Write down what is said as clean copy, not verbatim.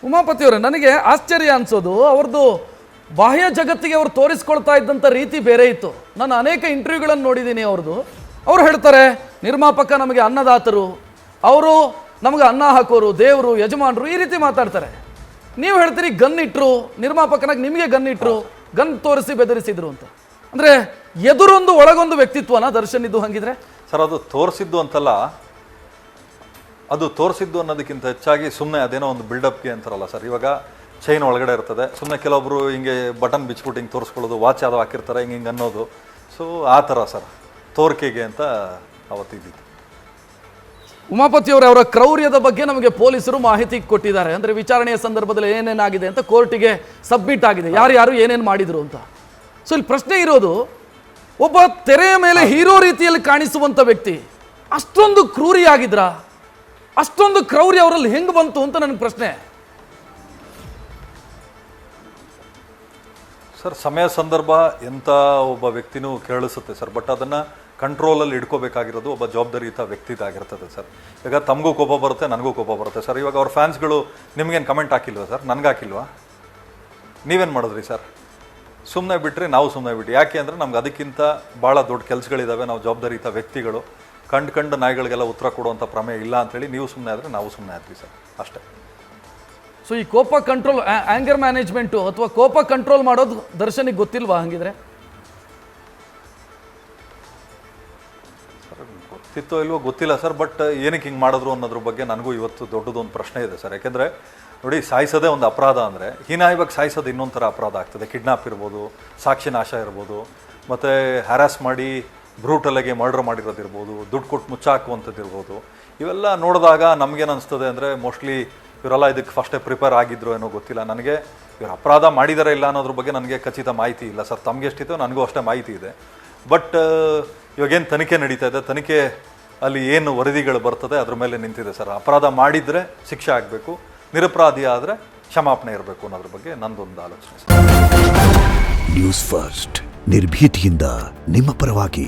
ಉಮಾಪತಿಯವರೇ, ನನಗೆ ಆಶ್ಚರ್ಯ ಅನಿಸೋದು ಅವ್ರದ್ದು ಬಾಹ್ಯ ಜಗತ್ತಿಗೆ ಅವರು ತೋರಿಸ್ಕೊಳ್ತಾ ಇದ್ದಂಥ ರೀತಿ ಬೇರೆ ಇತ್ತು. ನಾನು ಅನೇಕ ಇಂಟರ್ವ್ಯೂಗಳನ್ನು ನೋಡಿದ್ದೀನಿ ಅವ್ರದ್ದು. ಅವ್ರು ಹೇಳ್ತಾರೆ ನಿರ್ಮಾಪಕ ನಮಗೆ ಅನ್ನದಾತರು, ಅವರು ನಮಗೆ ಅನ್ನ ಹಾಕೋರು, ದೇವರು, ಯಜಮಾನರು, ಈ ರೀತಿ ಮಾತಾಡ್ತಾರೆ. ನೀವು ಹೇಳ್ತೀರಿ ಗನ್ ಇಟ್ಟರು, ನಿರ್ಮಾಪಕನಾಗಿ ನಿಮಗೆ ಗನ್ ಇಟ್ಟರು, ಗನ್ ತೋರಿಸಿ ಬೆದರಿಸಿದ್ರು ಅಂತ. ಅಂದರೆ ಎದುರೊಂದು ಒಳಗೊಂದು ವ್ಯಕ್ತಿತ್ವನ ದರ್ಶನ್ ಇದು ಹಂಗಿದ್ರೆ? ಸರ್, ಅದು ತೋರಿಸಿದ್ದು ಅಂತಲ್ಲ, ಅದು ತೋರಿಸಿದ್ದು ಅನ್ನೋದಕ್ಕಿಂತ ಹೆಚ್ಚಾಗಿ ಸುಮ್ಮನೆ ಅದೇನೋ ಒಂದು ಬಿಲ್ಡಪ್ಗೆ ಅಂತಾರಲ್ಲ ಸರ್. ಇವಾಗ ಚೈನ್ ಒಳಗಡೆ ಇರ್ತದೆ, ಸುಮ್ಮನೆ ಕೆಲವೊಬ್ರು ಹಿಂಗೆ ಬಟನ್ ಬಿಚ್ಬಿಟ್ಟು ಹಿಂಗೆ ತೋರಿಸ್ಕೊಳ್ಳೋದು, ವಾಚ್ ಯಾವ್ದು ಹಾಕಿರ್ತಾರೆ ಹಿಂಗೆ ಅನ್ನೋದು. ಸೊ ಆ ಥರ ಸರ್, ತೋರಿಕೆಗೆ ಅಂತ ಅವತ್ತಿದ್ದಿದ್ದು. ಉಮಾಪತಿಯವರು ಅವರ ಕ್ರೌರ್ಯದ ಬಗ್ಗೆ ನಮಗೆ ಪೊಲೀಸರು ಮಾಹಿತಿ ಕೊಟ್ಟಿದ್ದಾರೆ. ಅಂದರೆ ವಿಚಾರಣೆಯ ಸಂದರ್ಭದಲ್ಲಿ ಏನೇನಾಗಿದೆ ಅಂತ ಕೋರ್ಟಿಗೆ ಸಬ್ಮಿಟ್ ಆಗಿದೆ, ಯಾರು ಏನೇನು ಮಾಡಿದ್ರು ಅಂತ. ಸೊ ಇಲ್ಲಿ ಪ್ರಶ್ನೆ ಇರೋದು, ಒಬ್ಬ ತೆರೆಯ ಮೇಲೆ ಹೀರೋ ರೀತಿಯಲ್ಲಿ ಕಾಣಿಸುವಂಥ ವ್ಯಕ್ತಿ ಅಷ್ಟೊಂದು ಕ್ರೂರಿಯಾಗಿದ್ರ, ಅಷ್ಟೊಂದು ಕ್ರೌರ್ಯ ಅವರಲ್ಲಿ ಹೆಂಗೆ ಬಂತು ಅಂತ ನನಗೆ ಪ್ರಶ್ನೆ. ಸರ್, ಸಮಯ ಸಂದರ್ಭ ಎಂಥ ಒಬ್ಬ ವ್ಯಕ್ತಿನೂ ಕೇಳಿಸುತ್ತೆ ಸರ್. ಬಟ್ ಅದನ್ನು ಕಂಟ್ರೋಲಲ್ಲಿ ಇಟ್ಕೋಬೇಕಾಗಿರೋದು ಒಬ್ಬ ಜವಾಬ್ದಾರಿಯುತ ವ್ಯಕ್ತಿದಾಗಿರ್ತದೆ ಸರ್. ಈಗ ತಮಗೂ ಕೋಪ ಬರುತ್ತೆ, ನನಗೂ ಕೋಪ ಬರುತ್ತೆ ಸರ್. ಇವಾಗ ಅವ್ರ ಫ್ಯಾನ್ಸ್ಗಳು ನಿಮಗೇನು ಕಮೆಂಟ್ ಹಾಕಿಲ್ವಾ ಸರ್? ನನಗೆ ಹಾಕಿಲ್ವಾ? ನೀವೇನು ಮಾಡಿದ್ರಿ ಸರ್? ಸುಮ್ಮನೆ ಬಿಟ್ಟರೆ ನಾವು ಸುಮ್ಮನೆ ಬಿಟ್ಟು. ಯಾಕೆ ಅಂದರೆ ನಮ್ಗೆ ಅದಕ್ಕಿಂತ ಭಾಳ ದೊಡ್ಡ ಕೆಲಸಗಳಿದ್ದಾವೆ. ನಾವು ಜವಾಬ್ದಾರಿಯುತ ವ್ಯಕ್ತಿಗಳು, ಕಂಡು ನಾಯಿಗಳಿಗೆಲ್ಲ ಉತ್ತರ ಕೊಡುವಂಥ ಪ್ರಮೇಯ ಇಲ್ಲ ಅಂಥೇಳಿ ನೀವು ಸುಮ್ಮನೆ ಆದರೆ ನಾವು ಸುಮ್ಮನೆ ಆದ್ವಿ ಸರ್, ಅಷ್ಟೇ. ಸೊ ಈ ಕೋಪ ಕಂಟ್ರೋಲ್, ಆ್ಯಂಗರ್ ಮ್ಯಾನೇಜ್ಮೆಂಟು ಅಥವಾ ಕೋಪ ಕಂಟ್ರೋಲ್ ಮಾಡೋದು ದರ್ಶನಿಗೆ ಗೊತ್ತಿಲ್ವಾ ಹಂಗಿದ್ರೆ? ಸರ್, ಗೊತ್ತಿತ್ತೋ ಇಲ್ವೋ ಗೊತ್ತಿಲ್ಲ ಸರ್. ಬಟ್ ಏನಕ್ಕೆ ಹಿಂಗೆ ಮಾಡಿದ್ರು ಅನ್ನೋದ್ರ ಬಗ್ಗೆ ನನಗೂ ಇವತ್ತು ದೊಡ್ಡದೊಂದು ಪ್ರಶ್ನೆ ಇದೆ ಸರ್. ಯಾಕೆಂದರೆ ನೋಡಿ, ಸಾಯಿಸೋದೇ ಒಂದು ಅಪರಾಧ ಅಂದರೆ ಹೀನಾಯವಾಗಿ ಸಾಯಿಸೋದು ಇನ್ನೊಂದು ಥರ ಅಪರಾಧ ಆಗ್ತದೆ. ಕಿಡ್ನಾಪ್ ಇರ್ಬೋದು, ಸಾಕ್ಷಿ ನಾಶ ಇರ್ಬೋದು, ಮತ್ತು ಹ್ಯಾರಾಸ್ ಮಾಡಿ ಬ್ರೂಟಲಾಗಿ ಮರ್ಡರ್ ಮಾಡಿರೋದಿರ್ಬೋದು, ದುಡ್ಡು ಕೊಟ್ಟು ಮುಚ್ಚಾಕುವಂಥದ್ದು ಇರ್ಬೋದು. ಇವೆಲ್ಲ ನೋಡಿದಾಗ ನಮಗೇನು ಅನಿಸ್ತದೆ ಅಂದರೆ ಮೋಸ್ಟ್ಲಿ ಇವರೆಲ್ಲ ಇದಕ್ಕೆ ಫಸ್ಟೇ ಪ್ರಿಪೇರ್ ಆಗಿದ್ರು ಏನೋ ಗೊತ್ತಿಲ್ಲ. ನನಗೆ ಇವರು ಅಪರಾಧ ಮಾಡಿದಾರೆ ಇಲ್ಲ ಅನ್ನೋದ್ರ ಬಗ್ಗೆ ನನಗೆ ಖಚಿತ ಮಾಹಿತಿ ಇಲ್ಲ ಸರ್. ತಮಗೆ ಎಷ್ಟಿತ್ತು ನನಗೂ ಅಷ್ಟೇ ಮಾಹಿತಿ ಇದೆ. ಬಟ್ ಇವಾಗೇನು ತನಿಖೆ ನಡೀತಾ ಇದೆ, ತನಿಖೆ ಅಲ್ಲಿ ಏನು ವರದಿಗಳು ಬರ್ತದೆ ಅದ್ರ ಮೇಲೆ ನಿಂತಿದೆ ಸರ್. ಅಪರಾಧ ಮಾಡಿದರೆ ಶಿಕ್ಷೆ ಆಗಬೇಕು, ನಿರಪರಾಧಿ ಆದರೆ ಕ್ಷಮಾಪಣೆ ಇರಬೇಕು ಅನ್ನೋದ್ರ ಬಗ್ಗೆ ನಂದೊಂದು ಆಲೋಚನೆ ಸರ್. ನ್ಯೂಸ್ ಫಸ್ಟ್, ನಿರ್ಭೀತಿಯಿಂದ ನಿಮ್ಮ ಪರವಾಗಿ.